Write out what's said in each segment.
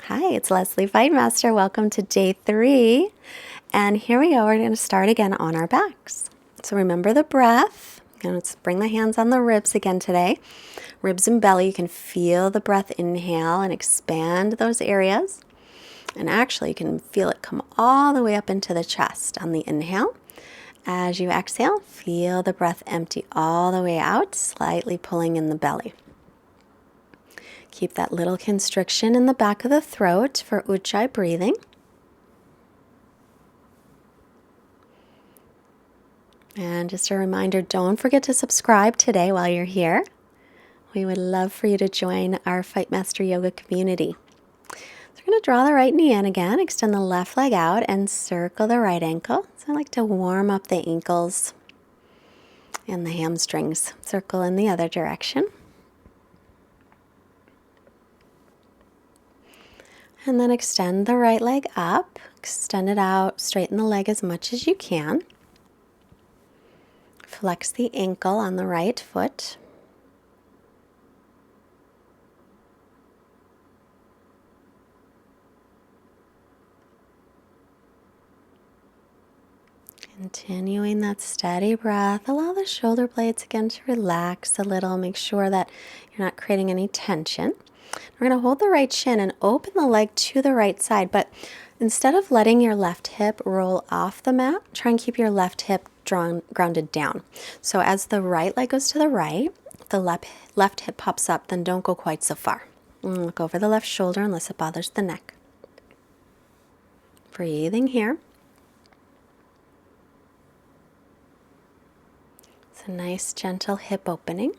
Hi, it's Leslie Fightmaster. Welcome to day 3. And here we go. We're going to start again on our backs. So remember the breath. Let's bring the hands on the ribs again today. Ribs and belly. You can feel the breath inhale and expand those areas. And actually, you can feel it come all the way up into the chest on the inhale. As you exhale, feel the breath empty all the way out, slightly pulling in the belly. Keep that little constriction in the back of the throat for Ujjayi breathing. And just a reminder, don't forget to subscribe today while you're here. We would love for you to join our Fightmaster Yoga community. So we're going to draw the right knee in again, extend the left leg out, and circle the right ankle. So I like to warm up the ankles and the hamstrings. Circle in the other direction. And then extend the right leg up, extend it out, straighten the leg as much as you can. Flex the ankle on the right foot. Continuing that steady breath, allow the shoulder blades again to relax a little. Make sure that you're not creating any tension. We're going to hold the right shin and open the leg to the right side, but instead of letting your left hip roll off the mat, try and keep your left hip grounded down. So as the right leg goes to the right, the left hip pops up, then don't go quite so far. Look over the left shoulder unless it bothers the neck. Breathing here. It's a nice gentle hip opening.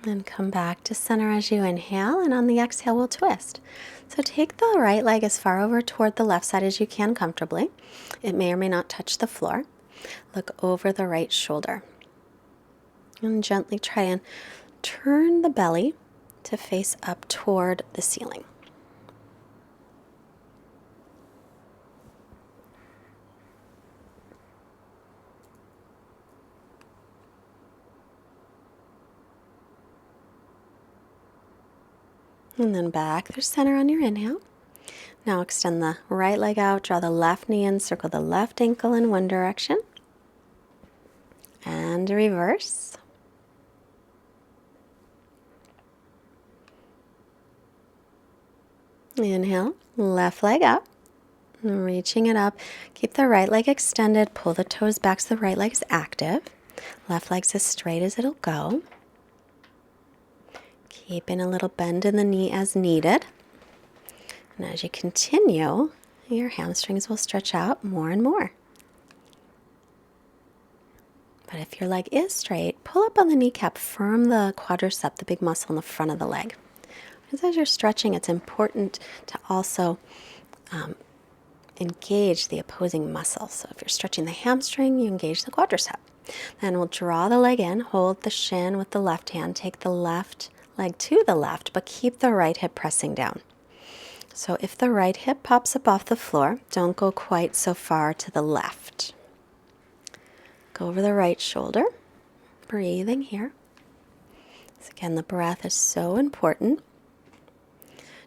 And come back to center as you inhale, and on the exhale we'll twist. So take the right leg as far over toward the left side as you can comfortably. It may or may not touch the floor. Look over the right shoulder. And gently try and turn the belly to face up toward the ceiling. And then back through center on your inhale. Now extend the right leg out, draw the left knee in, circle the left ankle in one direction. And reverse. Inhale, left leg up. Reaching it up. Keep the right leg extended. Pull the toes back so the right leg is active. Left leg's as straight as it'll go. Keeping a little bend in the knee as needed. And as you continue, your hamstrings will stretch out more and more. But if your leg is straight, pull up on the kneecap, firm the quadricep, the big muscle in the front of the leg. Because as you're stretching, it's important to also engage the opposing muscle. So if you're stretching the hamstring, you engage the quadricep. Then we'll draw the leg in, hold the shin with the left hand, take the left leg to the left, but keep the right hip pressing down. So if the right hip pops up off the floor, don't go quite so far to the left. Go over the right shoulder, breathing here. So again, the breath is so important.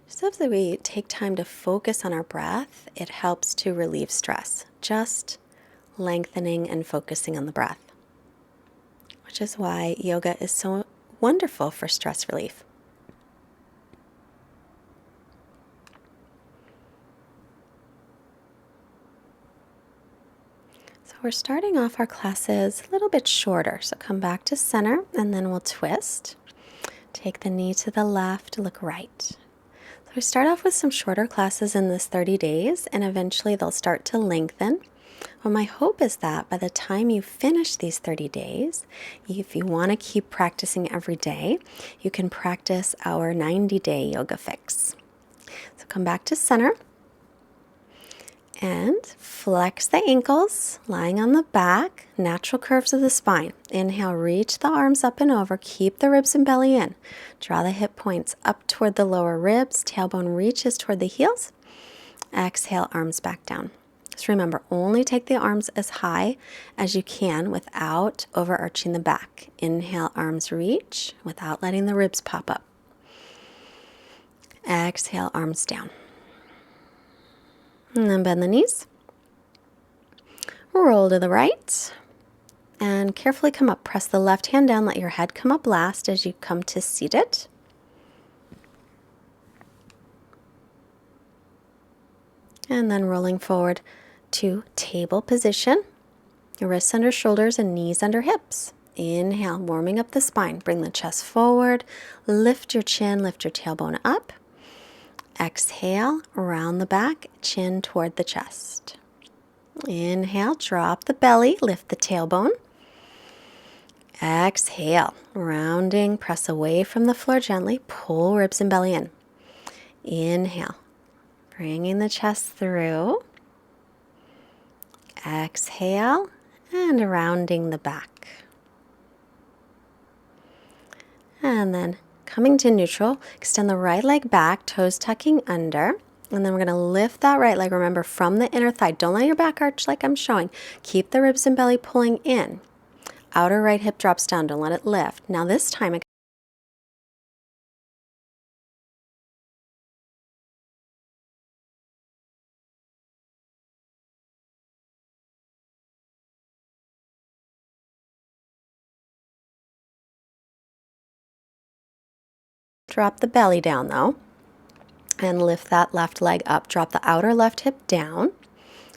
Just as we take time to focus on our breath, it helps to relieve stress. Just lengthening and focusing on the breath, which is why yoga is so wonderful for stress relief. So we're starting off our classes a little bit shorter. So come back to center and then we'll twist. Take the knee to the left, look right. So we start off with some shorter classes in this 30 days and eventually they'll start to lengthen. Well, my hope is that by the time you finish these 30 days, if you want to keep practicing every day, you can practice our 90-day yoga fix. So come back to center And flex the ankles, lying on the back, natural curves of the spine. Inhale, reach the arms up and over, keep the ribs and belly in. Draw the hip points up toward the lower ribs, tailbone reaches toward the heels. Exhale, arms back down. Just remember, only take the arms as high as you can without overarching the back. Inhale, arms reach without letting the ribs pop up. Exhale, arms down. And then bend the knees. Roll to the right. And carefully come up. Press the left hand down. Let your head come up last as you come to seated. And then rolling forward to table position. Wrists under shoulders and knees under hips. Inhale, warming up the spine. Bring the chest forward. Lift your chin, lift your tailbone up. Exhale, round the back, chin toward the chest. Inhale, drop the belly, lift the tailbone. Exhale, rounding, press away from the floor gently, pull ribs and belly in. Inhale, bringing the chest through. Exhale, and rounding the back. And then coming to neutral, extend the right leg back, toes tucking under. And then we're going to lift that right leg, remember, from the inner thigh. Don't let your back arch like I'm showing. Keep the ribs and belly pulling in. Outer right hip drops down. Don't let it lift. Now this time, drop the belly down though. And lift that left leg up. Drop the outer left hip down.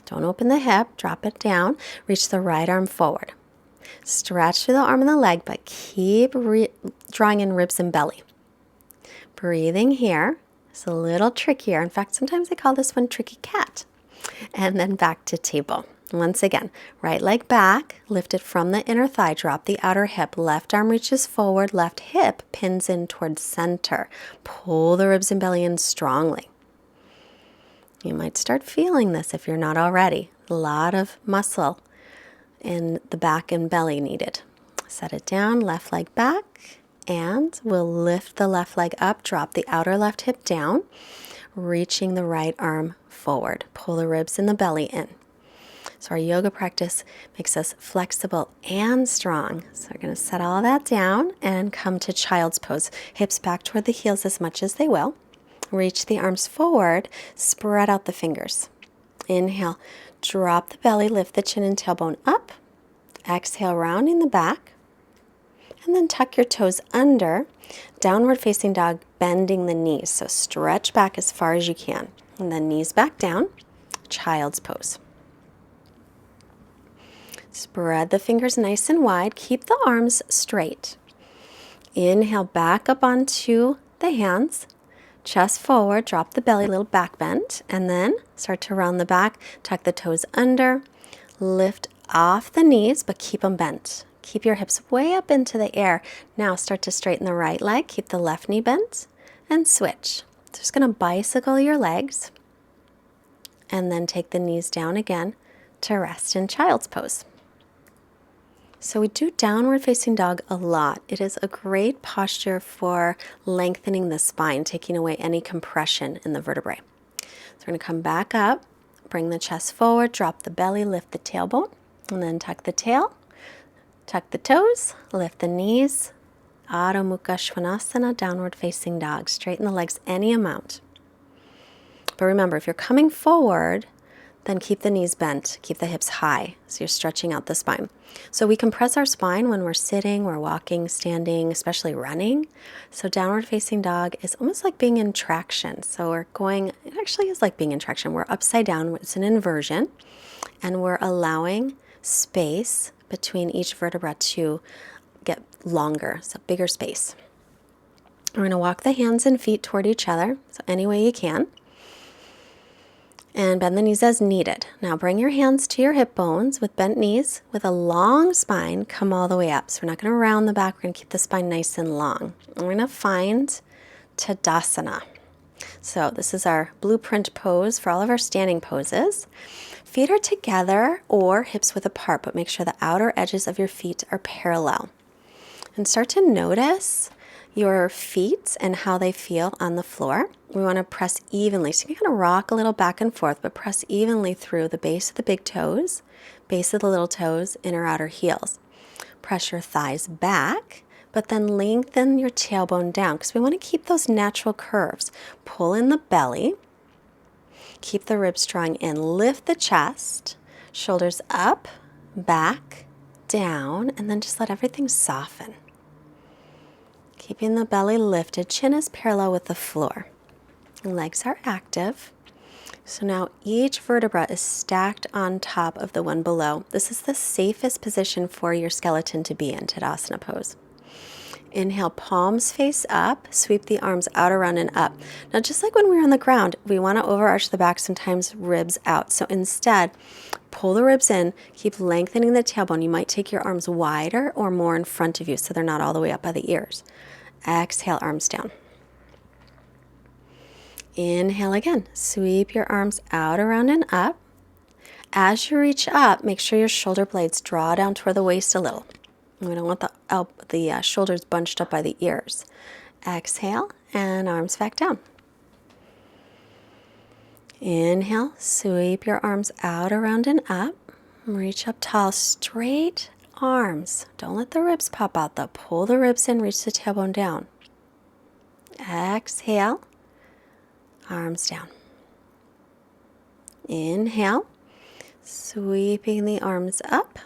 Don't open the hip. Drop it down. Reach the right arm forward. Stretch through the arm and the leg, but keep drawing in ribs and belly. Breathing here. It's a little trickier. In fact, sometimes I call this one tricky cat. And then back to table. Once again, right leg back, lift it from the inner thigh, drop the outer hip, left arm reaches forward, left hip pins in towards center. Pull the ribs and belly in strongly. You might start feeling this if you're not already. A lot of muscle in the back and belly needed. Set it down, left leg back, and we'll lift the left leg up, drop the outer left hip down, reaching the right arm forward. Pull the ribs and the belly in. So our yoga practice makes us flexible and strong. So we're going to set all that down and come to child's pose. Hips back toward the heels as much as they will. Reach the arms forward, spread out the fingers. Inhale, drop the belly, lift the chin and tailbone up. Exhale, rounding the back. And then tuck your toes under. Downward facing dog, bending the knees. So stretch back as far as you can. And then knees back down, child's pose. Spread the fingers nice and wide. Keep the arms straight. Inhale, back up onto the hands. Chest forward, drop the belly, little back bend. And then start to round the back. Tuck the toes under. Lift off the knees, but keep them bent. Keep your hips way up into the air. Now start to straighten the right leg. Keep the left knee bent. And switch. Just going to bicycle your legs. And then take the knees down again to rest in child's pose. So we do downward facing dog a lot. It is a great posture for lengthening the spine, taking away any compression in the vertebrae. So we're going to come back up, bring the chest forward, drop the belly, lift the tailbone, and then tuck the tail, tuck the toes, lift the knees. Adho Mukha Svanasana, downward facing dog. Straighten the legs any amount. But remember, if you're coming forward, then keep the knees bent, keep the hips high, so you're stretching out the spine. So we compress our spine when we're sitting, we're walking, standing, especially running. So downward facing dog is almost like being in traction. So we're going, it actually is like being in traction. We're upside down, it's an inversion, and we're allowing space between each vertebra to get longer, so bigger space. We're going to walk the hands and feet toward each other, so any way you can. And bend the knees as needed. Now bring your hands to your hip bones with bent knees. With a long spine, come all the way up. So we're not going to round the back. We're going to keep the spine nice and long. And we're going to find Tadasana. So this is our blueprint pose for all of our standing poses. Feet are together or hips width apart, but make sure the outer edges of your feet are parallel. And start to notice your feet and how they feel on the floor. We want to press evenly. So you can kind of rock a little back and forth, but press evenly through the base of the big toes, base of the little toes, inner outer heels. Press your thighs back, but then lengthen your tailbone down because we want to keep those natural curves. Pull in the belly. Keep the ribs drawing in. Lift the chest, shoulders up, back, down, and then just let everything soften. Keeping the belly lifted, chin is parallel with the floor. Legs are active. So now each vertebra is stacked on top of the one below. This is the safest position for your skeleton to be in, Tadasana pose. Inhale, palms face up, sweep the arms out, around, and up. Now, just like when we're on the ground, we want to overarch the back, sometimes ribs out. So instead, pull the ribs in, keep lengthening the tailbone. You might take your arms wider or more in front of you so they're not all the way up by the ears. Exhale, arms down. Inhale again. Sweep your arms out, around, and up. As you reach up, make sure your shoulder blades draw down toward the waist a little. We don't want the shoulders bunched up by the ears. Exhale, and arms back down. Inhale, sweep your arms out, around, and up. Reach up tall, straight arms. Don't let the ribs pop out though. Pull the ribs in, reach the tailbone down. Exhale, arms down. Inhale, sweeping the arms up.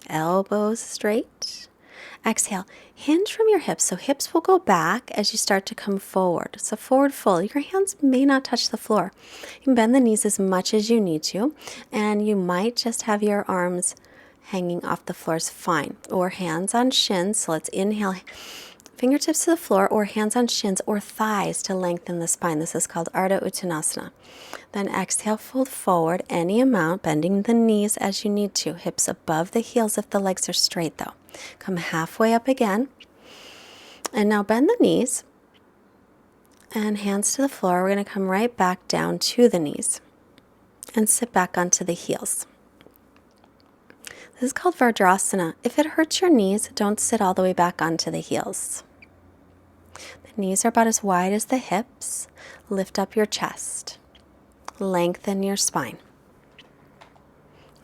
Elbows straight. Exhale, hinge from your hips. So hips will go back as you start to come forward. So forward fold. Your hands may not touch the floor. You can bend the knees as much as you need to. And you might just have your arms hanging off the floor is fine. Or hands on shins. So let's inhale, fingertips to the floor, or hands on shins or thighs to lengthen the spine. This is called Ardha Uttanasana. Then exhale, fold forward any amount, bending the knees as you need to. Hips above the heels if the legs are straight though. Come halfway up again. And now bend the knees. And hands to the floor. We're going to come right back down to the knees. And sit back onto the heels. This is called Vajrasana. If it hurts your knees, don't sit all the way back onto the heels. The knees are about as wide as the hips. Lift up your chest. Lengthen your spine.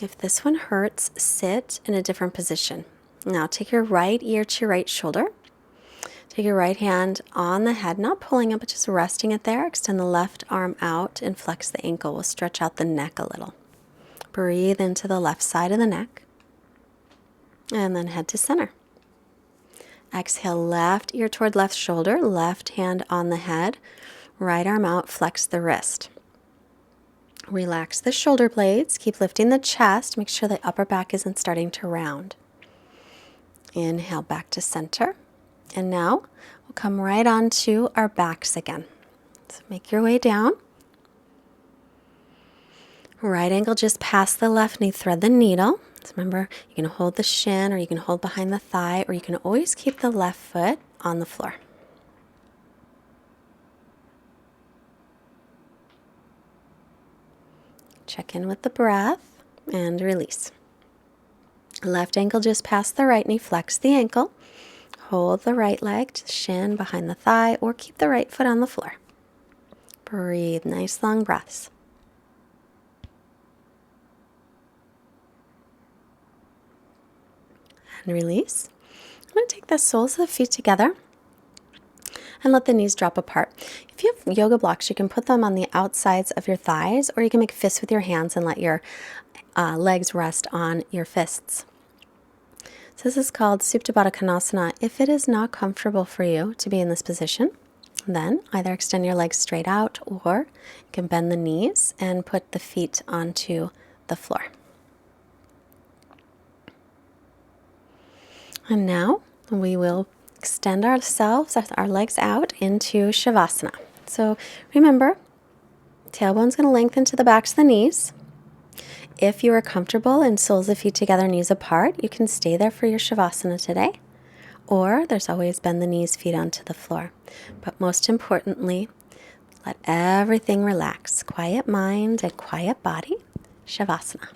If this one hurts, sit in a different position. Now take your right ear to your right shoulder. Take your right hand on the head, not pulling it, but just resting it there. Extend the left arm out and flex the ankle. We'll stretch out the neck a little. Breathe into the left side of the neck. And then head to center. Exhale, left ear toward left shoulder, left hand on the head, right arm out, flex the wrist. Relax the shoulder blades, keep lifting the chest, make sure the upper back isn't starting to round. Inhale back to center. And now we'll come right onto our backs again. So make your way down. Right ankle just past the left knee, thread the needle. So remember, you can hold the shin or you can hold behind the thigh, or you can always keep the left foot on the floor. Check in with the breath and release. Left ankle just past the right knee, flex the ankle. Hold the right leg to the shin behind the thigh, or keep the right foot on the floor. Breathe, nice long breaths. And release. I'm going to take the soles of the feet together and let the knees drop apart. If you have yoga blocks, you can put them on the outsides of your thighs, or you can make fists with your hands and let your legs rest on your fists. So this is called Supta Baddha Konasana. If it is not comfortable for you to be in this position, then either extend your legs straight out, or you can bend the knees and put the feet onto the floor. And now we will extend ourselves, our legs out into Shavasana. So remember, tailbone's going to lengthen to the backs of the knees. If you are comfortable in soles of feet together, knees apart, you can stay there for your Shavasana today. Or there's always bend the knees, feet onto the floor. But most importantly, Let everything relax. Quiet mind and quiet body. Shavasana.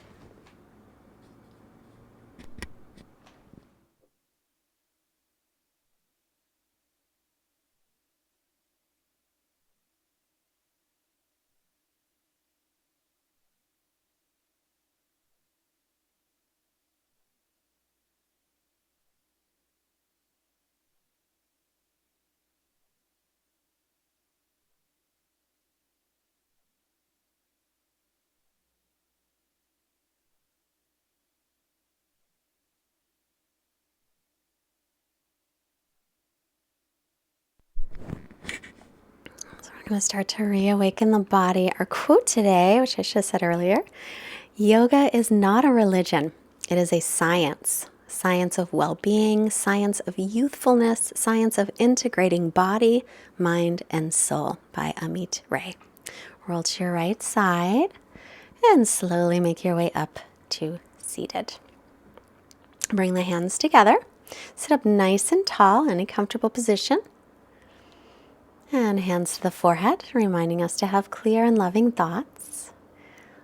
We're going to start to reawaken the body. Our quote today, which I should have said earlier, yoga is not a religion. It is a science. Science of well-being, science of youthfulness, science of integrating body, mind, and soul by Amit Ray. Roll to your right side and slowly make your way up to seated. Bring the hands together. Sit up nice and tall in a comfortable position. And hands to the forehead, reminding us to have clear and loving thoughts.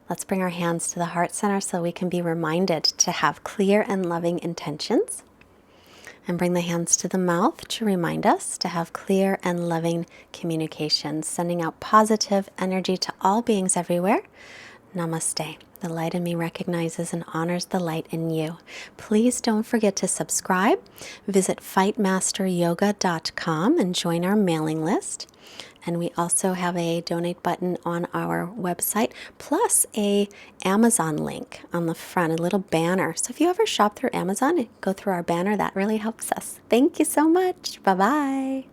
Let's bring our hands to the heart center so we can be reminded to have clear and loving intentions. And bring the hands to the mouth to remind us to have clear and loving communications, sending out positive energy to all beings everywhere. Namaste. The light in me recognizes and honors the light in you. Please don't forget to subscribe. Visit fightmasteryoga.com and join our mailing list. And we also have a donate button on our website, plus a Amazon link on the front, a little banner. So if you ever shop through Amazon and go through our banner, that really helps us. Thank you so much. Bye-bye.